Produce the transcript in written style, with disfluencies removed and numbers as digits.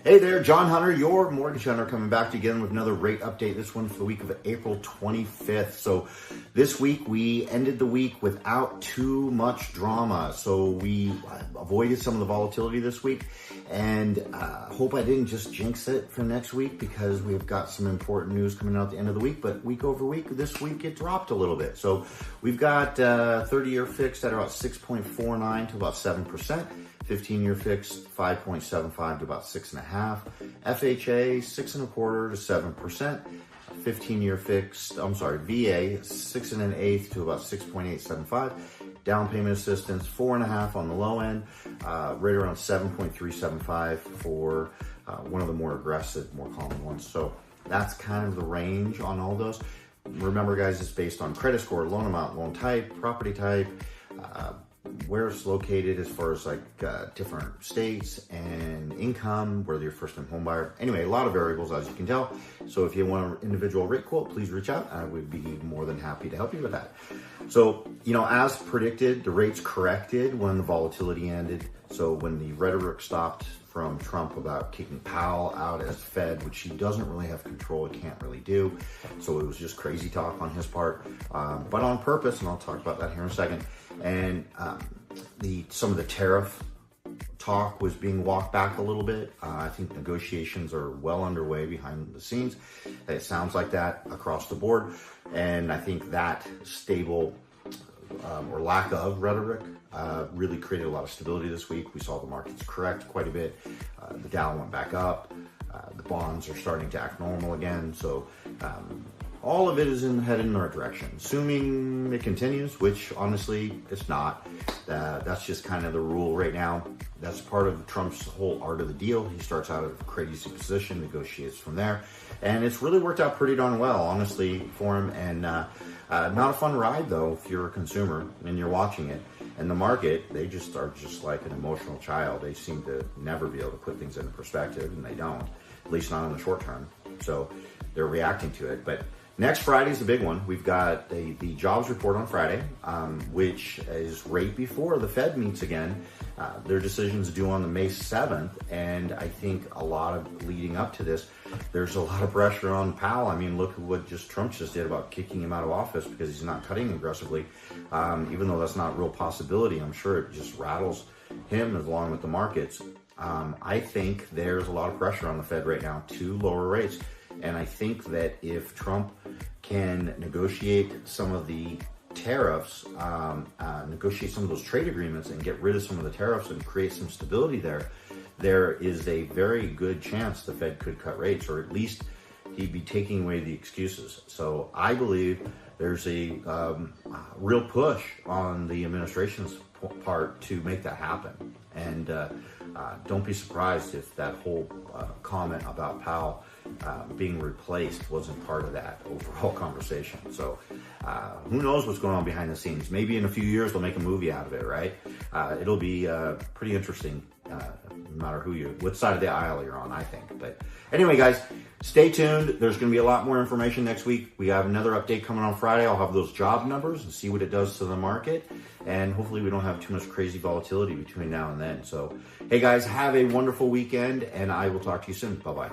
Hey there, John.Hunter, your mortgage hunter, coming back to you again with another rate update. This one for the week of April 25th. So this week we ended the week without too much drama. So we avoided some of the volatility this week, and hope I didn't just jinx it for next week, because we've got some important news coming out at the end of the week. But week over week, this week it dropped a little bit. So we've got 30-year fixed at about 6.49 to about 7%. 15-year fixed 5.75 to about 6.5. FHA 6.25 to 7%. 15-year fixed, VA 6 1/8 to about 6.875. Down payment assistance 4.5 on the low end, right around 7.375 for one of the more aggressive, more common ones. So that's kind of the range on all those. Remember, guys, it's based on credit score, loan amount, loan type, property type, where it's located as far as different states, and income, whether you're a first-time home buyer. Anyway, a lot of variables, as you can tell. So if you want an individual rate quote, please reach out. I would be more than happy to help you with that. So, as predicted, the rates corrected when the volatility ended. So when the rhetoric stopped from Trump about kicking Powell out as Fed, which he doesn't really have control, he can't really do. So it was just crazy talk on his part, but on purpose, and I'll talk about that here in a second. And some of the tariff talk was being walked back a little bit. I think negotiations are well underway behind the scenes. It sounds like that across the board. And I think that stable or lack of rhetoric really created a lot of stability this week. We saw the markets correct quite a bit. The Dow went back up. The bonds are starting to act normal again. So all of it is headed in the right direction. Assuming it continues, which honestly it's not. That's just kind of the rule right now. That's part of Trump's whole art of the deal. He starts out at a crazy position, negotiates from there. And it's really worked out pretty darn well, honestly, for him. And not a fun ride, though, if you're a consumer and you're watching it. And the market, they just are just like an emotional child. They seem to never be able to put things into perspective, and they don't, at least not in the short term. So they're reacting to it. But next Friday is the big one. We've got the jobs report on Friday, which is right before the Fed meets again. Their decision's due on the May 7th, and I think a lot of leading up to this, there's a lot of pressure on Powell. I mean, look at what Trump just did about kicking him out of office because he's not cutting aggressively. Even though that's not a real possibility, I'm sure it just rattles him along with the markets. I think there's a lot of pressure on the Fed right now to lower rates. And I think that if Trump can negotiate some of the tariffs, negotiate some of those trade agreements and get rid of some of the tariffs and create some stability there is a very good chance the Fed could cut rates, or at least he'd be taking away the excuses. So I believe there's a real push on the administration's part to make that happen. And don't be surprised if that whole comment about Powell being replaced wasn't part of that overall conversation. So who knows what's going on behind the scenes? Maybe in a few years they'll make a movie out of it, right? It'll be pretty interesting, no matter what side of the aisle you're on, I think. But anyway, guys, stay tuned. There's going to be a lot more information next week. We have another update coming on Friday. I'll have those job numbers and see what it does to the market. And hopefully we don't have too much crazy volatility between now and then. So, hey guys, have a wonderful weekend, and I will talk to you soon. Bye-bye.